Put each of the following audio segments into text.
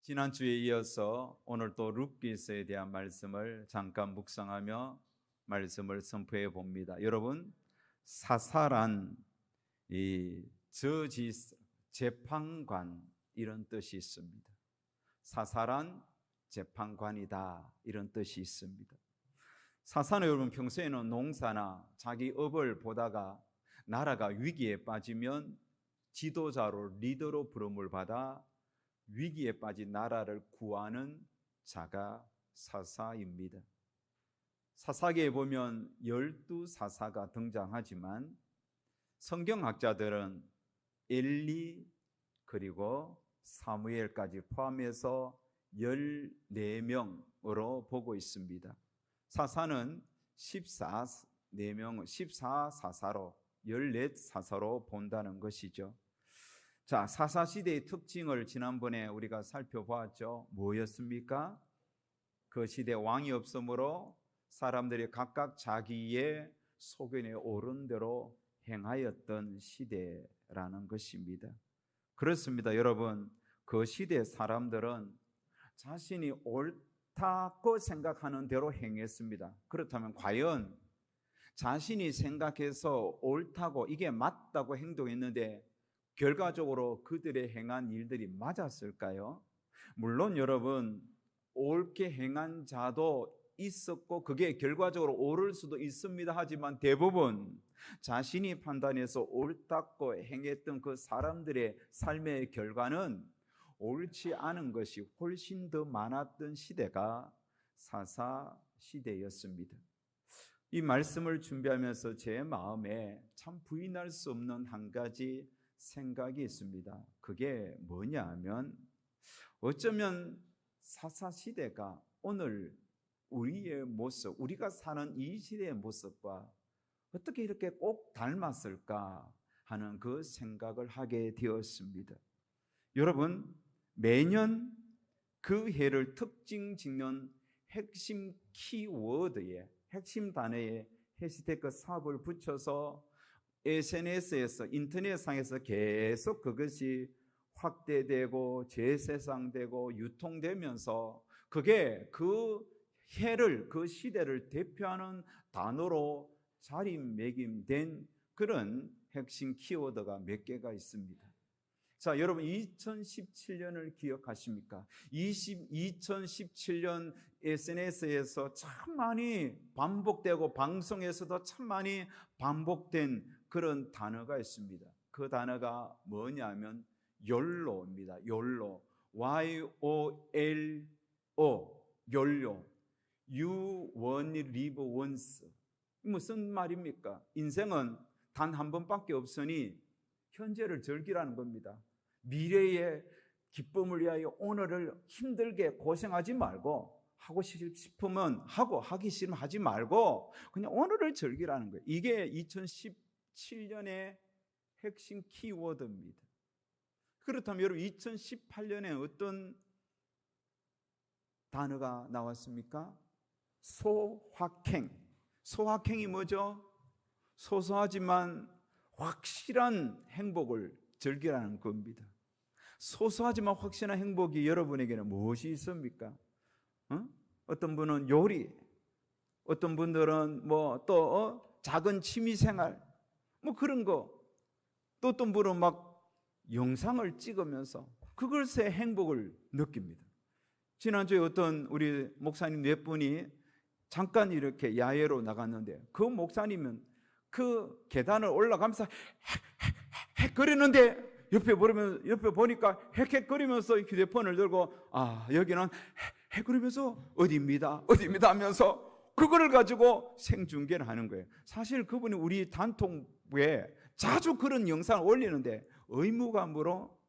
지난주에 이어서 오늘 또 룻기서에 대한 말씀을 잠깐 묵상하며 말씀을 선포해 봅니다. 여러분, 사사란 이 저지 재판관 이런 뜻이 있습니다. 사사란 재판관이다 이런 뜻이 있습니다. 사사는 여러분 평소에는 농사나 자기 업을 보다가 나라가 위기에 빠지면 지도자로 리더로 부름을 받아 위기에 빠진 나라를 구하는 자가 사사입니다. 사사기에 보면 12사사가 등장하지만 성경학자들은 엘리 그리고 사무엘까지 포함해서 14명으로 보고 있습니다. 사사는 14사사로 14사사로 본다는 것이죠. 자, 사사시대의 특징을 지난번에 우리가 살펴보았죠. 뭐였습니까? 그 시대 왕이 없으므로 사람들이 각각 자기의 소견에 오른 대로 행하였던 시대라는 것입니다. 그렇습니다, 여러분. 그 시대 사람들은 자신이 옳다고 생각하는 대로 행했습니다. 그렇다면 과연 자신이 생각해서 옳다고 이게 맞다고 행동했는데 결과적으로 그들의 행한 일들이 맞았을까요? 물론 여러분, 옳게 행한 자도 있었고 그게 결과적으로 옳을 수도 있습니다. 하지만 대부분 자신이 판단해서 옳다고 행했던 그 사람들의 삶의 결과는 옳지 않은 것이 훨씬 더 많았던 시대가 사사 시대였습니다. 이 말씀을 준비하면서 제 마음에 참 부인할 수 없는 한 가지 생각이 있습니다. 그게 뭐냐 하면 어쩌면 사사시대가 오늘 우리의 모습, 우리가 사는 이 시대의 모습과 어떻게 이렇게 꼭 닮았을까 하는 그 생각을 하게 되었습니다. 여러분, 매년 그 해를 특징 짓는 핵심 키워드에, 핵심 단어에 해시태그 사업을 붙여서 SNS에서 인터넷상에서 계속 그것이 확대되고 재생산되고 유통되면서 그게 그 해를 그 시대를 대표하는 단어로 자리매김된 그런 핵심 키워드가 몇 개가 있습니다. 자, 여러분 2017년을 기억하십니까? 2017년 SNS에서 참 많이 반복되고 방송에서도 참 많이 반복된 그런 단어가 있습니다. 그 단어가 뭐냐면 YOLO입니다. YOLO, Y-O-L-O, YOLO. You only live once. 무슨 말입니까? 인생은 단 한 번밖에 없으니 현재를 즐기라는 겁니다. 미래의 기쁨을 위하여 오늘을 힘들게 고생하지 말고 하고 싶으면 하고 하기 싫으면 하지 말고 그냥 오늘을 즐기라는 거예요. 이게 2017년의 핵심 키워드입니다. 그렇다면 여러분 2018년에 어떤 단어가 나왔습니까? 소확행. 소확행이 뭐죠? 소소하지만 확실한 행복을 즐기라는 겁니다. 소소하지만 확실한 행복이 여러분에게는 무엇이 있습니까? 어떤 분은 요리, 어떤 분들은 뭐 또 작은 취미생활, 뭐 그런 거, 또 어떤 분은 막 영상을 찍으면서 그것에 행복을 느낍니다. 지난주에 어떤 우리 목사님 몇 분이 잠깐 이렇게 야외로 나갔는데 그 목사님은 그 계단을 올라가면서 헥헥거리는데 옆에 보니까 헥헥거리면서 휴대폰을 들고 여기는 헥헥거리면서 어디입니다 하면서 그거를 가지고 생중계를 하는 거예요. 사실 그분이 우리 단톡부에 자주 그런 영상을 올리는데 의무감으로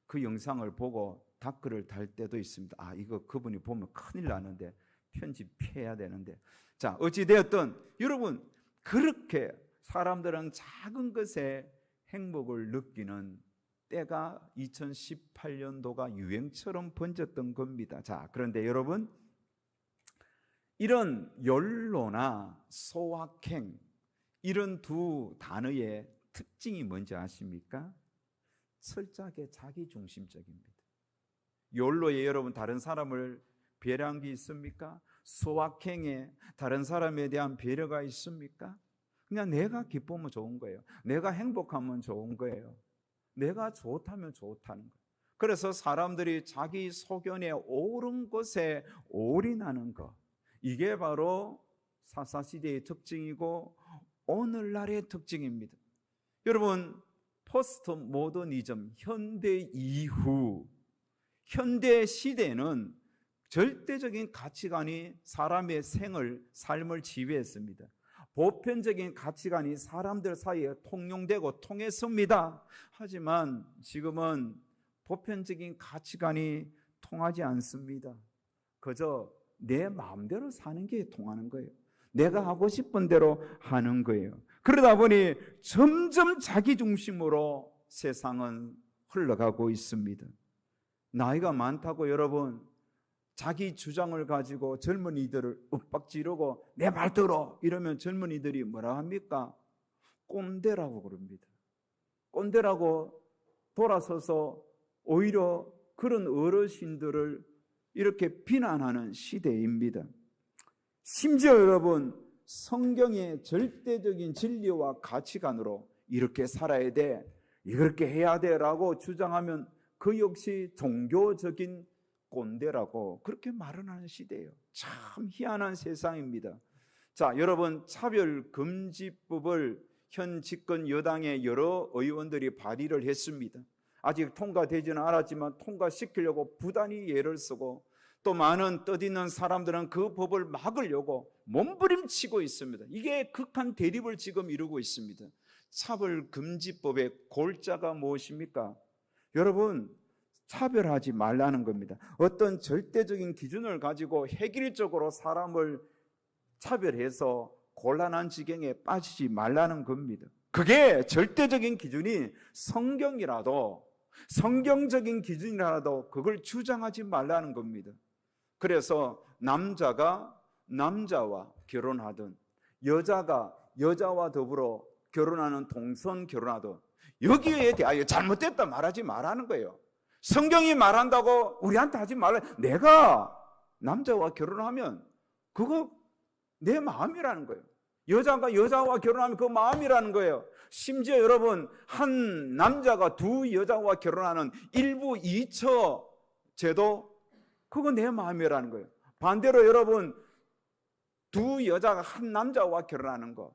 그 영상을 보고 댓글을 달 때도 있습니다. 이거 그분이 보면 큰일 나는데 편집해야 되는데. 자, 어찌되었든 여러분 그렇게 사람들은 작은 것에 행복을 느끼는 때가 2018년도가 유행처럼 번졌던 겁니다. 자, 그런데 여러분 이런 연로나 소확행 이런 두 단어의 특징이 뭔지 아십니까? 철저하게 자기중심적입니다. 욜로에 여러분 다른 사람을 배려한 게 있습니까? 소확행에 다른 사람에 대한 배려가 있습니까? 그냥 내가 기쁘면 좋은 거예요. 내가 행복하면 좋은 거예요. 내가 좋다면 좋다는 거예요. 그래서 사람들이 자기 소견에 옳은 것에 올인하는 것, 이게 바로 사사시대의 특징이고 오늘날의 특징입니다. 여러분, 포스트 모더니즘, 현대 이후, 현대 시대는 절대적인 가치관이 사람의 삶을 지배했습니다. 보편적인 가치관이 사람들 사이에 통용되고 통했습니다. 하지만 지금은 보편적인 가치관이 통하지 않습니다. 그저 내 마음대로 사는 게 통하는 거예요. 내가 하고 싶은 대로 하는 거예요. 그러다 보니 점점 자기 중심으로 세상은 흘러가고 있습니다. 나이가 많다고 여러분 자기 주장을 가지고 젊은이들을 윽박지르고 내 말 들어 이러면 젊은이들이 뭐라 합니까? 꼰대라고 그럽니다. 꼰대라고 돌아서서 오히려 그런 어르신들을 이렇게 비난하는 시대입니다. 심지어 여러분 성경의 절대적인 진리와 가치관으로 이렇게 살아야 돼, 이렇게 해야 돼라고 주장하면 그 역시 종교적인 꼰대라고 그렇게 말을 하는 시대예요. 참 희한한 세상입니다. 자, 여러분 차별금지법을 현 집권 여당의 여러 의원들이 발의를 했습니다. 아직 통과되지는 않았지만 통과시키려고 부단히 애를 쓰고 또 많은 뜻있는 사람들은 그 법을 막으려고 몸부림치고 있습니다. 이게 극한 대립을 지금 이루고 있습니다. 차별금지법의 골자가 무엇입니까? 여러분 차별하지 말라는 겁니다. 어떤 절대적인 기준을 가지고 획일적으로 사람을 차별해서 곤란한 지경에 빠지지 말라는 겁니다. 그게 절대적인 기준이 성경적인 기준이라도 그걸 주장하지 말라는 겁니다. 그래서 남자가 남자와 결혼하든 여자가 여자와 더불어 결혼하는 동성 결혼하든 여기에 대하여 잘못됐다 말하지 말라는 거예요. 성경이 말한다고 우리한테 하지 말라. 내가 남자와 결혼하면 그거 내 마음이라는 거예요. 여자가 여자와 결혼하면 그 마음이라는 거예요. 심지어 여러분 한 남자가 두 여자와 결혼하는 일부 이처 제도 그거 내 마음이라는 거예요. 반대로 여러분 두 여자가 한 남자와 결혼하는 거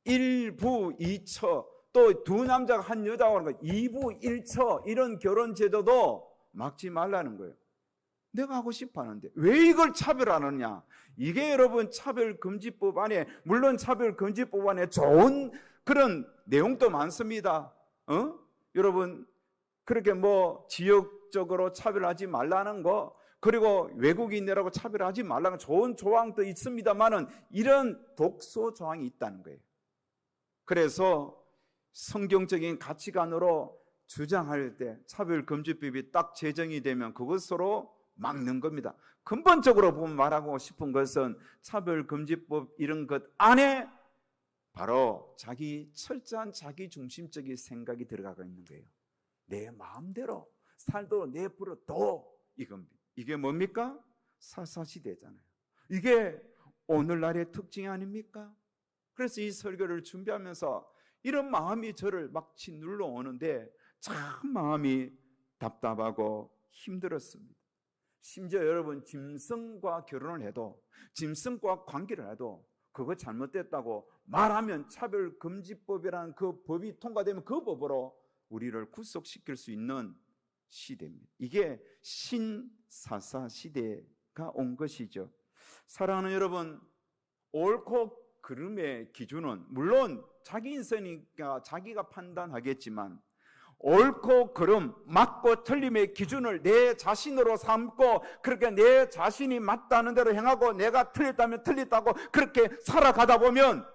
일부 이처 또 두 남자가 한 여자와 하는 거 2부 1처 이런 결혼 제도도 막지 말라는 거예요. 내가 하고 싶어 하는데 왜 이걸 차별하느냐? 이게 여러분 차별금지법 안에 물론 차별금지법 안에 좋은 그런 내용도 많습니다. 여러분 그렇게 뭐 지역적으로 차별하지 말라는 거 그리고 외국인이라고 차별하지 말라는 좋은 조항도 있습니다만은 이런 독소 조항이 있다는 거예요. 그래서 성경적인 가치관으로 주장할 때 차별금지법이 딱 제정이 되면 그것으로 막는 겁니다. 근본적으로 보면 말하고 싶은 것은 차별금지법 이런 것 안에 바로 철저한 자기중심적인 생각이 들어가고 있는 거예요. 내 마음대로 살도록 내버려둬 이겁니다. 이게 뭡니까? 사사시대잖아요. 이게 오늘날의 특징이 아닙니까? 그래서 이 설교를 준비하면서 이런 마음이 저를 막 짓눌러 오는데 참 마음이 답답하고 힘들었습니다. 심지어 여러분 짐승과 결혼을 해도 짐승과 관계를 해도 그거 잘못됐다고 말하면 차별금지법이라는 그 법이 통과되면 그 법으로 우리를 구속시킬 수 있는 시대입니다. 이게 신사사 시대가 온 것이죠. 사랑하는 여러분, 옳고 그름의 기준은 물론 자기 인생이니까 자기가 판단하겠지만 옳고 그름, 맞고 틀림의 기준을 내 자신으로 삼고 그렇게 내 자신이 맞다는 대로 행하고 내가 틀렸다면 틀렸다고 그렇게 살아가다 보면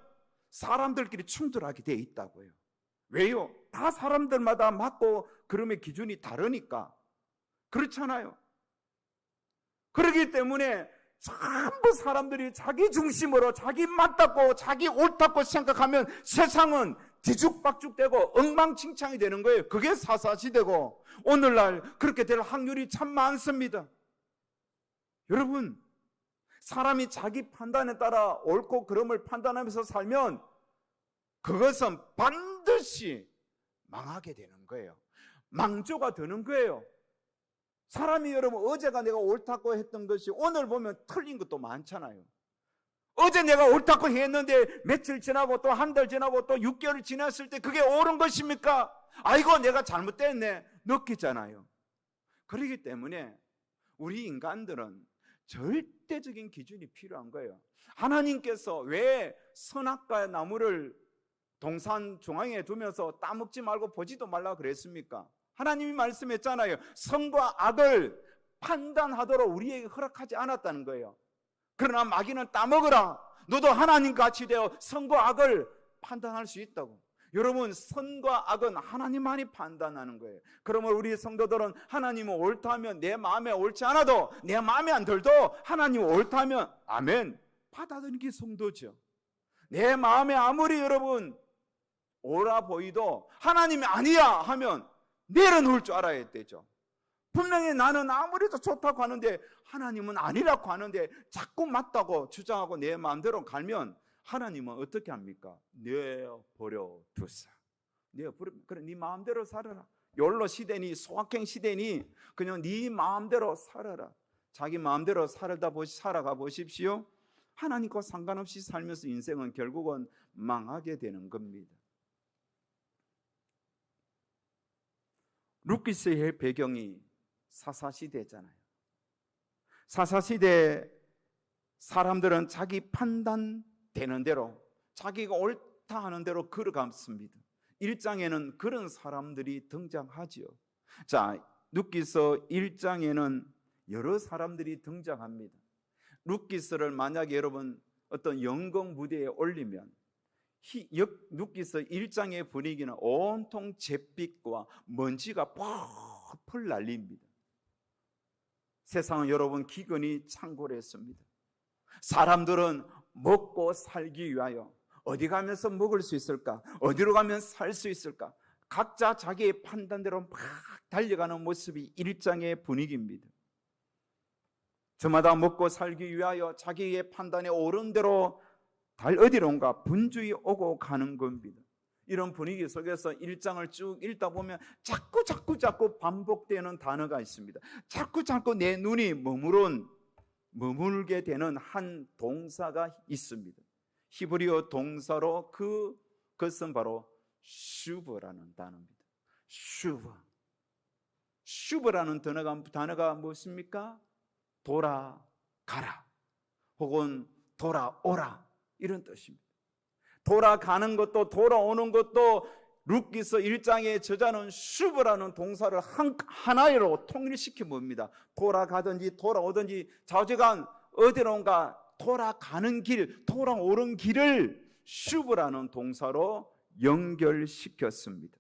사람들끼리 충돌하게 돼 있다고요. 왜요? 다 사람들마다 맞고 그름의 기준이 다르니까. 그렇잖아요. 그렇기 때문에 전부 사람들이 자기 중심으로 자기 맞다고 자기 옳다고 생각하면 세상은 뒤죽박죽되고 엉망진창이 되는 거예요. 그게 사사시대고 오늘날 그렇게 될 확률이 참 많습니다. 여러분, 사람이 자기 판단에 따라 옳고 그름을 판단하면서 살면 그것은 반드시 망하게 되는 거예요. 망조가 되는 거예요. 사람이 여러분, 어제가 내가 옳다고 했던 것이 오늘 보면 틀린 것도 많잖아요. 어제 내가 옳다고 했는데 며칠 지나고 또 한 달 지나고 또 6개월 지났을 때 그게 옳은 것입니까? 아이고, 내가 잘못됐네 느끼잖아요. 그렇기 때문에 우리 인간들은 절대적인 기준이 필요한 거예요. 하나님께서 왜 선악과의 나무를 동산 중앙에 두면서 따먹지 말고 보지도 말라 그랬습니까? 하나님이 말씀했잖아요. 선과 악을 판단하도록 우리에게 허락하지 않았다는 거예요. 그러나 마귀는 따먹으라. 너도 하나님같이 되어 선과 악을 판단할 수 있다고. 여러분, 선과 악은 하나님만이 판단하는 거예요. 그러면 우리 성도들은 하나님은 옳다면 내 마음에 옳지 않아도 내 마음에 안 들도 하나님은 옳다면 아멘 받아들이는 게 성도죠. 내 마음에 아무리 여러분 옳아 보이도 하나님이 아니야 하면 내려놓을 줄 알아야 되죠. 분명히 나는 아무래도 좋다고 하는데 하나님은 아니라고 하는데 자꾸 맞다고 주장하고 내 마음대로 갈면 하나님은 어떻게 합니까? 내버려 두사. 그래, 네 마음대로 살아라. 욜로 시대니 소확행 시대니 그냥 네 마음대로 살아라. 자기 마음대로 살아가 보십시오. 하나님과 상관없이 살면서 인생은 결국은 망하게 되는 겁니다. 룻기스의 배경이 사사시대잖아요. 사사시대 사람들은 자기 판단되는 대로 자기가 옳다 하는 대로 걸어갔습니다. 1장에는 그런 사람들이 등장하지요. 자, 룻기서 1장에는 여러 사람들이 등장합니다. 룻기서를 만약에 여러분 어떤 연극 무대에 올리면 룻기서 1장의 분위기는 온통 잿빛과 먼지가 펄펄 날립니다. 세상은 여러분 기근이 창궐했습니다. 사람들은 먹고 살기 위하여 어디 가면서 먹을 수 있을까? 어디로 가면 살 수 있을까? 각자 자기의 판단대로 막 달려가는 모습이 1장의 분위기입니다. 저마다 먹고 살기 위하여 자기의 판단에 옳은 대로 어디론가 분주히 오고 가는 겁니다. 이런 분위기 속에서 1장을 쭉 읽다 보면 자꾸 반복되는 단어가 있습니다. 자꾸 내 눈이 머물게 되는 한 동사가 있습니다. 히브리어 동사로 그것은 바로 슈브라는 단어입니다. 슈브라는 단어가 무엇입니까? 돌아가라 혹은 돌아오라 이런 뜻입니다. 돌아가는 것도 돌아오는 것도 룻기서 1장의 저자는 슈브라는 동사를 하나로 통일시켜 봅니다. 돌아가든지 돌아오든지 좌우지간 어디론가 돌아가는 길, 돌아오는 길을 슈브라는 동사로 연결시켰습니다.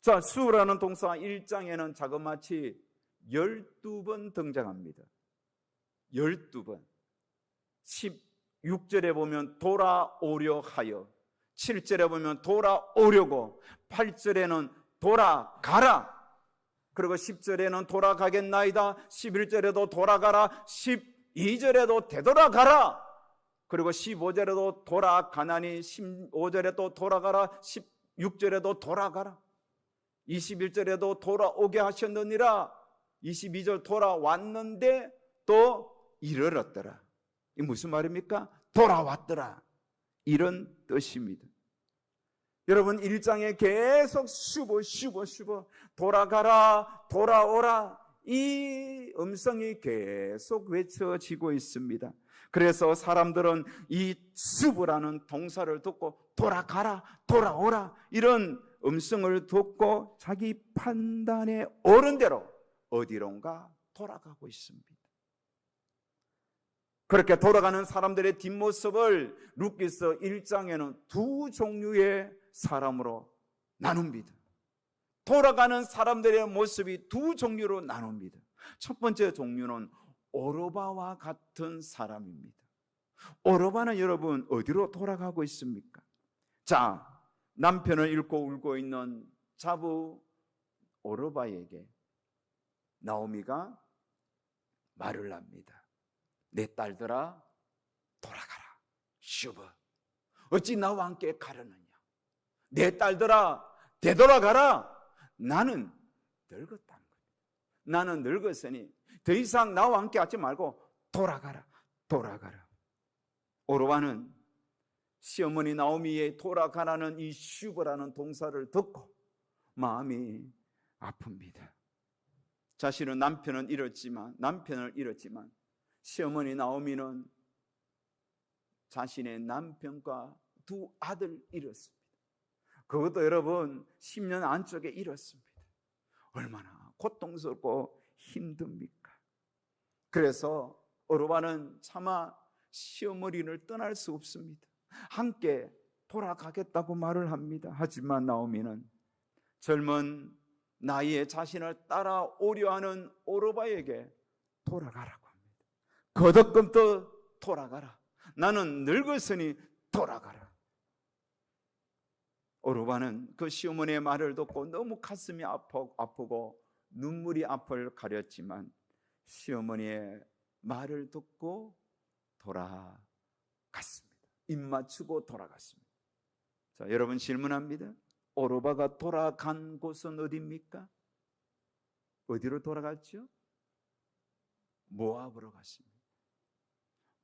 자, 슈브라는 동사 1장에는 자그마치 12번 등장합니다. 12번. 16절에 보면 돌아오려 하여, 7절에 보면 돌아오려고, 8절에는 돌아가라, 그리고 10절에는 돌아가겠나이다, 11절에도 돌아가라, 12절에도 되돌아가라, 그리고 15절에도 돌아가나니, 15절에 또 돌아가라, 16절에도 돌아가라, 21절에도 돌아오게 하셨느니라, 22절 돌아왔는데 또 이르렀더라. 이 무슨 말입니까? 돌아왔더라, 이런 뜻입니다. 여러분 1장에 계속 슈버 돌아가라 돌아오라 이 음성이 계속 외쳐지고 있습니다. 그래서 사람들은 이 슈브라는 동사를 듣고 돌아가라 돌아오라 이런 음성을 듣고 자기 판단에 옳은 대로 어디론가 돌아가고 있습니다. 그렇게 돌아가는 사람들의 뒷모습을 룻기서 1장에는 두 종류의 사람으로 나눕니다. 돌아가는 사람들의 모습이 두 종류로 나눕니다. 첫 번째 종류는 오르바와 같은 사람입니다. 오르바는 여러분 어디로 돌아가고 있습니까? 자, 남편을 잃고 울고 있는 자부 오르바에게 나오미가 말을 합니다. 내 딸들아 돌아가라. 슈브 어찌 나와 함께 가려느냐. 내 딸들아 되돌아가라. 나는 늙었다는 거예요. 나는 늙었으니 더 이상 나와 함께 하지 말고 돌아가라. 돌아가라. 오르바는 시어머니 나오미의 돌아가라는 이 슈브라는 동사를 듣고 마음이 아픕니다. 자신은 남편을 잃었지만 시어머니 나오미는 자신의 남편과 두 아들 잃었습니다. 그것도 여러분 10년 안쪽에 잃었습니다. 얼마나 고통스럽고 힘듭니까? 그래서 오르바는 차마 시어머니를 떠날 수 없습니다. 함께 돌아가겠다고 말을 합니다. 하지만 나오미는 젊은 나이에 자신을 따라오려 하는 오르바에게 돌아가라고 합니다. 거듭금도 돌아가라. 나는 늙었으니 돌아가라. 오르바는 그 시어머니의 말을 듣고 너무 가슴이 아프고 눈물이 앞을 가렸지만 시어머니의 말을 듣고 돌아갔습니다. 입 맞추고 돌아갔습니다. 자, 여러분 질문합니다. 오르바가 돌아간 곳은 어디입니까? 어디로 돌아갔죠? 모압으로 갔습니다.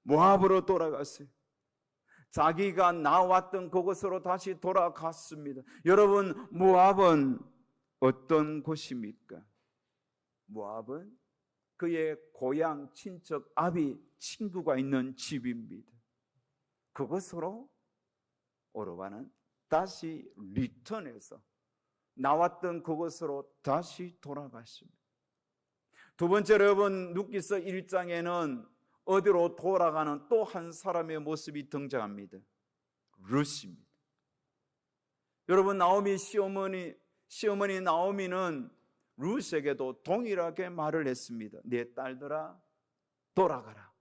모압으로 돌아갔어요. 자기가 나왔던 그곳으로 다시 돌아갔습니다. 여러분, 모압은 어떤 곳입니까? 모압은 그의 고향 친척 아비 친구가 있는 집입니다. 그것으로 오르바는 다시 리턴해서 나왔던 그곳으로 다시 돌아갔습니다. 두 번째로 여러분, 룻기서 1장에는 어디로 돌아가는 또 한 사람의 모습이 등장합니다. 룻입니다. 여러분, 나오미 시어머니 나오미는 룻에게도 동일하게 말을 했습니다. 내 딸들아 돌아가라.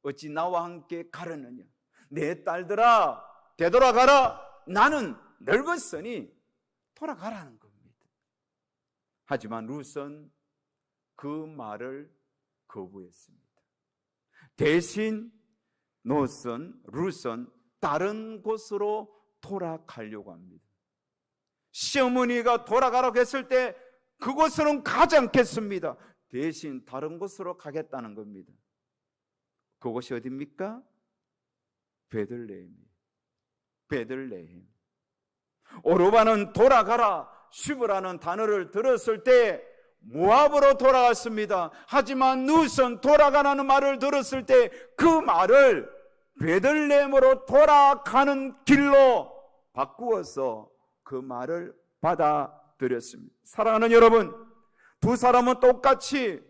어찌 나와 함께 가려느냐. 내 딸들아 되돌아가라. 나는 늙었으니 돌아가라는 겁니다. 하지만 룻은 그 말을 거부했습니다. 대신 룻은 다른 곳으로 돌아가려고 합니다. 시어머니가 돌아가라고 했을 때 그곳으로는 가지 않겠습니다. 대신 다른 곳으로 가겠다는 겁니다. 그곳이 어디입니까? 베들레헴이에요. 베들레헴. 오르바는 돌아가라 슈브라는 단어를 들었을 때 모압으로 돌아갔습니다. 하지만 룻은 돌아가라는 말을 들었을 때 그 말을 베들레헴으로 돌아가는 길로 바꾸어서 그 말을 받아들였습니다. 사랑하는 여러분, 두 사람은 똑같이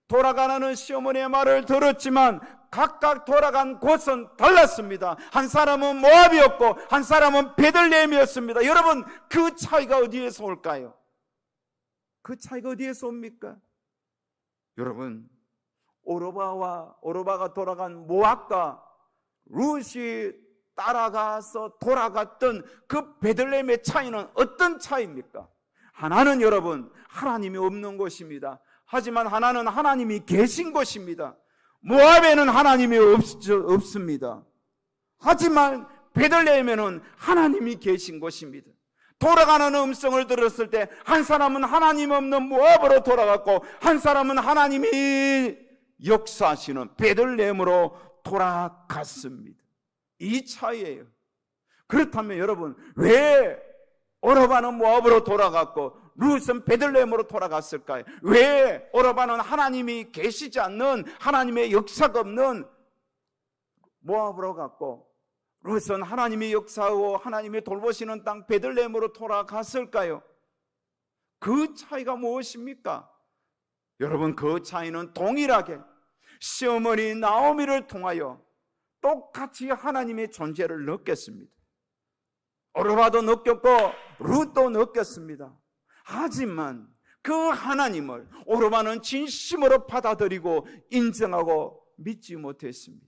돌아가라는 시어머니의 말을 들었지만 각각 돌아간 곳은 달랐습니다. 한 사람은 모압이었고 한 사람은 베들레헴이었습니다. 여러분, 그 차이가 어디에서 올까요? 그 차이가 어디에서 옵니까? 여러분, 오르바가 돌아간 모압과 룻이 따라가서 돌아갔던 그 베들레헴의 차이는 어떤 차이입니까? 하나는 여러분, 하나님이 없는 곳입니다. 하지만 하나는 하나님이 계신 곳입니다. 모압에는 하나님이 없습니다. 하지만 베들레헴에는 하나님이 계신 곳입니다. 돌아가는 음성을 들었을 때 한 사람은 하나님 없는 모압으로 돌아갔고 한 사람은 하나님이 역사하시는 베들레헴으로 돌아갔습니다. 이 차이예요. 그렇다면 여러분, 왜 오르바는 모압으로 돌아갔고 룻은 베들레헴으로 돌아갔을까요? 왜 오르바는 하나님이 계시지 않는, 하나님의 역사가 없는 모압으로 갔고 룻은 하나님이 역사하고 하나님이 돌보시는 땅 베들레헴으로 돌아갔을까요? 그 차이가 무엇입니까? 여러분, 그 차이는 동일하게 시어머니 나오미를 통하여 똑같이 하나님의 존재를 느꼈습니다. 오르바도 느꼈고 룻도 느꼈습니다. 하지만 그 하나님을 오르바는 진심으로 받아들이고 인정하고 믿지 못했습니다.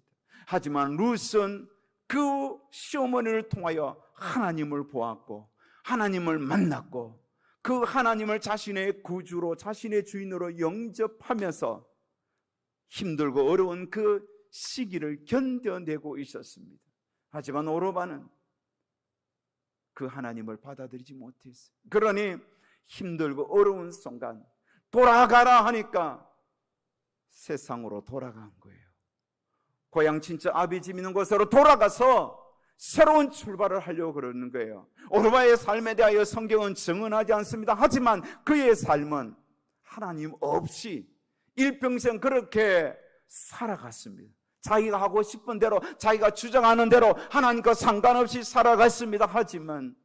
하지만 룻은 그 시어머니를 통하여 하나님을 보았고 하나님을 만났고 그 하나님을 자신의 구주로 자신의 주인으로 영접하면서 힘들고 어려운 그 시기를 견뎌내고 있었습니다. 하지만 오르바는 그 하나님을 받아들이지 못했어요. 그러니 힘들고 어려운 순간 돌아가라 하니까 세상으로 돌아간 거예요. 고향 친척 아비 집 있는 곳으로 돌아가서 새로운 출발을 하려고 그러는 거예요. 오르바의 삶에 대하여 성경은 증언하지 않습니다. 하지만 그의 삶은 하나님 없이 일평생 그렇게 살아갔습니다. 자기가 하고 싶은 대로, 자기가 주장하는 대로 하나님과 상관없이 살아갔습니다. 하지만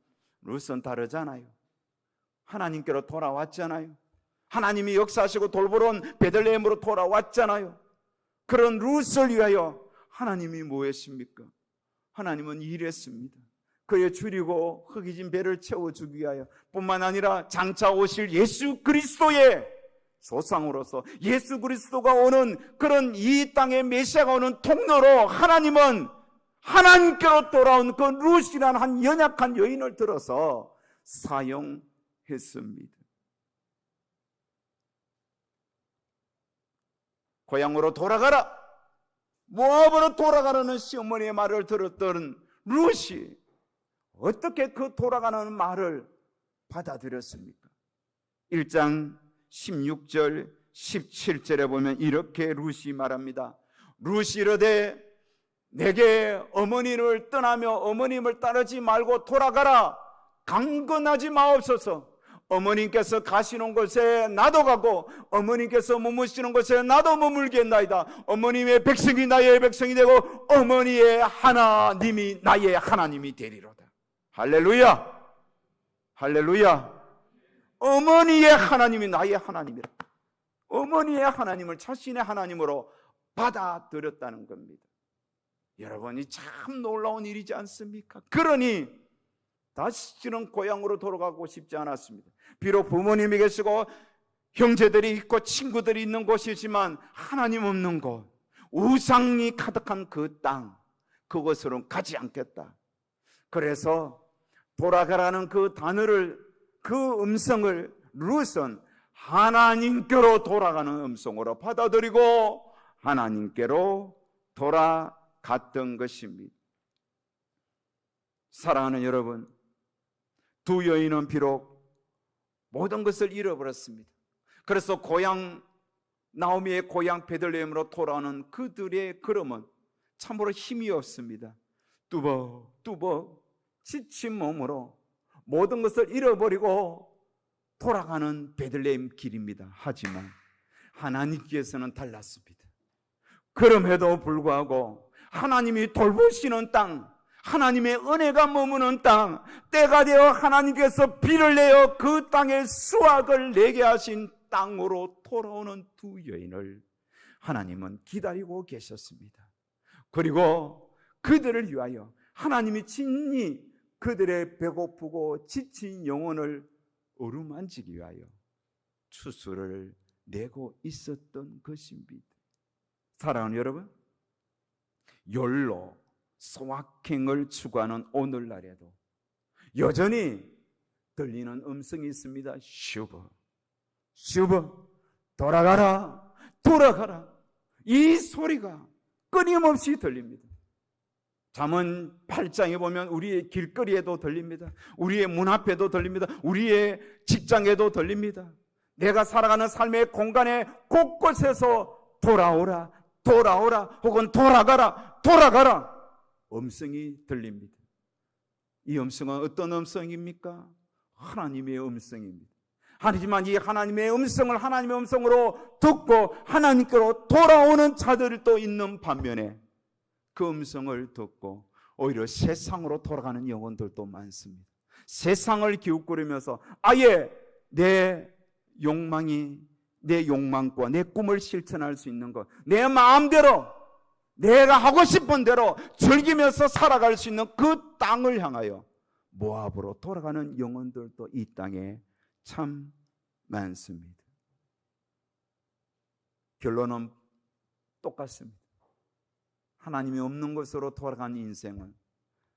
룻은 다르잖아요. 하나님께로 돌아왔잖아요. 하나님이 역사하시고 돌보러 온 베들레헴으로 돌아왔잖아요. 그런 룻을 위하여 하나님이 뭐 했습니까? 하나님은 일했습니다. 그의 줄이고 흙이진 배를 채워주기 위하여 뿐만 아니라 장차 오실 예수 그리스도의 조상으로서 예수 그리스도가 오는 그런 이 땅의 메시아가 오는 통로로 하나님은 하나님께로 돌아온 그 룻이라는 한 연약한 여인을 들어서 사용했습니다. 고향으로 돌아가라, 모압으로 돌아가라는 시어머니의 말을 들었던 룻이 어떻게 그 돌아가는 말을 받아들였습니까? 1장 16절 17절에 보면 이렇게 룻이 말합니다. 룻이 이르되 내게 어머니를 떠나며 어머님을 따르지 말고 돌아가라. 강건하지 마옵소서. 어머님께서 가시는 곳에 나도 가고 어머님께서 머무시는 곳에 나도 머물겠나이다. 어머님의 백성이 나의 백성이 되고 어머니의 하나님이 나의 하나님이 되리로다. 할렐루야, 할렐루야. 어머니의 하나님이 나의 하나님이라. 어머니의 하나님을 자신의 하나님으로 받아들였다는 겁니다. 여러분이 참 놀라운 일이지 않습니까? 그러니 다시는 고향으로 돌아가고 싶지 않았습니다. 비록 부모님이 계시고 형제들이 있고 친구들이 있는 곳이지만 하나님 없는 곳, 우상이 가득한 그 땅, 그곳으로는 가지 않겠다. 그래서 돌아가라는 그 단어를, 그 음성을 룻은 하나님께로 돌아가는 음성으로 받아들이고 하나님께로 돌아갔던 것입니다. 사랑하는 여러분, 두 여인은 비록 모든 것을 잃어버렸습니다. 그래서 나오미의 고향 베들레헴으로 돌아오는 그들의 걸음은 참으로 힘이 없습니다. 뚜벅뚜벅 지친 몸으로 모든 것을 잃어버리고 돌아가는 베들레헴 길입니다. 하지만 하나님께서는 달랐습니다. 그럼에도 불구하고 하나님이 돌보시는 땅, 하나님의 은혜가 머무는 땅, 때가 되어 하나님께서 비를 내어 그 땅에 수확을 내게 하신 땅으로 돌아오는 두 여인을 하나님은 기다리고 계셨습니다. 그리고 그들을 위하여 하나님이 친히 그들의 배고프고 지친 영혼을 어루만지기 위하여 추수를 내고 있었던 것입니다. 사랑하는 여러분, 욜로 소확행을 추구하는 오늘날에도 여전히 들리는 음성이 있습니다. 슈버, 돌아가라, 돌아가라. 이 소리가 끊임없이 들립니다. 잠언 8장에 보면 우리의 길거리에도 들립니다. 우리의 문 앞에도 들립니다. 우리의 직장에도 들립니다. 내가 살아가는 삶의 공간에 곳곳에서 돌아오라, 혹은 돌아가라 음성이 들립니다. 이 음성은 어떤 음성입니까? 하나님의 음성입니다. 하지만 이 하나님의 음성을 하나님의 음성으로 듣고 하나님께로 돌아오는 자들도 있는 반면에 그 음성을 듣고 오히려 세상으로 돌아가는 영혼들도 많습니다. 세상을 기웃거리면서 아예 내 욕망과 내 꿈을 실천할 수 있는 것, 내 마음대로 내가 하고 싶은 대로 즐기면서 살아갈 수 있는 그 땅을 향하여 모압으로 돌아가는 영혼들도 이 땅에 참 많습니다. 결론은 똑같습니다. 하나님이 없는 것으로 돌아간 인생은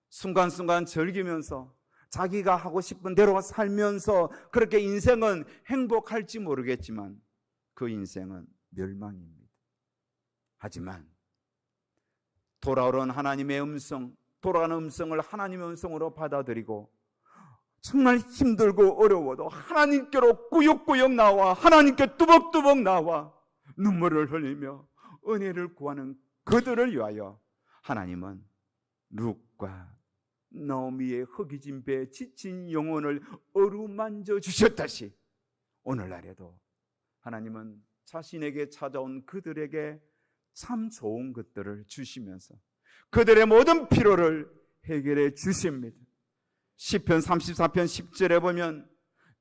순간순간 즐기면서 자기가 하고 싶은 대로 살면서 그렇게 인생은 행복할지 모르겠지만 그 인생은 멸망입니다. 하지만 돌아오는 하나님의 음성, 돌아가는 음성을 하나님의 음성으로 받아들이고 정말 힘들고 어려워도 하나님께로 꾸역꾸역 나와 하나님께 뚜벅뚜벅 나와 눈물을 흘리며 은혜를 구하는 그들을 위하여 하나님은 룻과 나오미의 허기진 배에 지친 영혼을 어루만져 주셨다시 오늘날에도 하나님은 자신에게 찾아온 그들에게 참 좋은 것들을 주시면서 그들의 모든 필요를 해결해 주십니다. 시편 34편 10절에 보면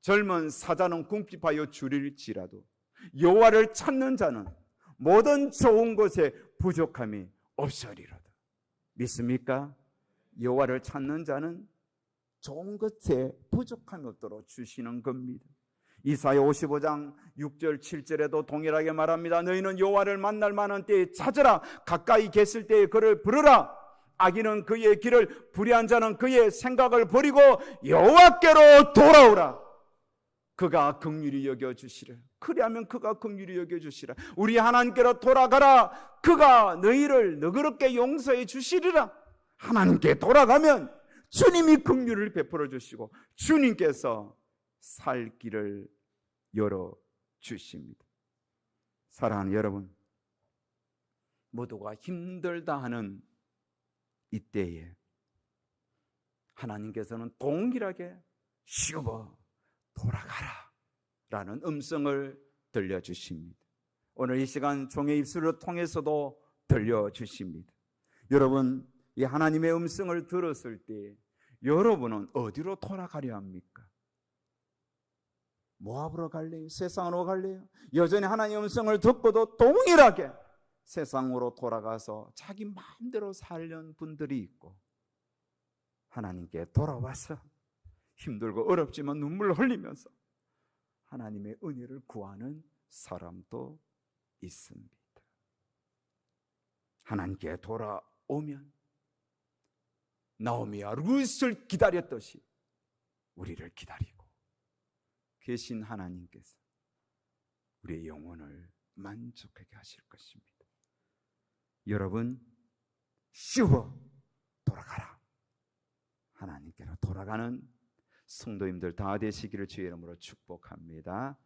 젊은 사자는 궁핍하여 줄일지라도 여호와를 찾는 자는 모든 좋은 것에 부족함이 없으리로다. 믿습니까? 여호와를 찾는 자는 좋은 것에 부족함이 없도록 주시는 겁니다. 이사야 55장 6절 7절에도 동일하게 말합니다. 너희는 여호와를 만날 만한 때에 찾으라. 가까이 계실 때에 그를 부르라. 악인은 그의 길을, 불의한 자는 그의 생각을 버리고 여호와께로 돌아오라. 그가 긍휼히 여겨주시라. 그리하면 그가 긍휼히 여겨주시라. 우리 하나님께로 돌아가라. 그가 너희를 너그럽게 용서해 주시리라. 하나님께 돌아가면 주님이 긍휼을 베풀어 주시고 주님께서 살 길을 열어 주십니다. 사랑하는 여러분, 모두가 힘들다 하는 이때에 하나님께서는 동일하게 쉬어 돌아가라 라는 음성을 들려주십니다. 오늘 이 시간 종의 입술을 통해서도 들려주십니다. 여러분, 이 하나님의 음성을 들었을 때 여러분은 어디로 돌아가려 합니까? 모압으로 갈래요? 세상으로 갈래요? 여전히 하나님의 음성을 듣고도 동일하게 세상으로 돌아가서 자기 마음대로 살려는 분들이 있고, 하나님께 돌아와서 힘들고 어렵지만 눈물을 흘리면서 하나님의 은혜를 구하는 사람도 있습니다. 하나님께 돌아오면 나오미와 룻을 기다렸듯이 우리를 기다리고 계신 하나님께서 우리의 영혼을 만족하게 하실 것입니다. 여러분, 쉬워 돌아가라. 하나님께로 돌아가는 성도님들 다 되시기를 주의 이름으로 축복합니다.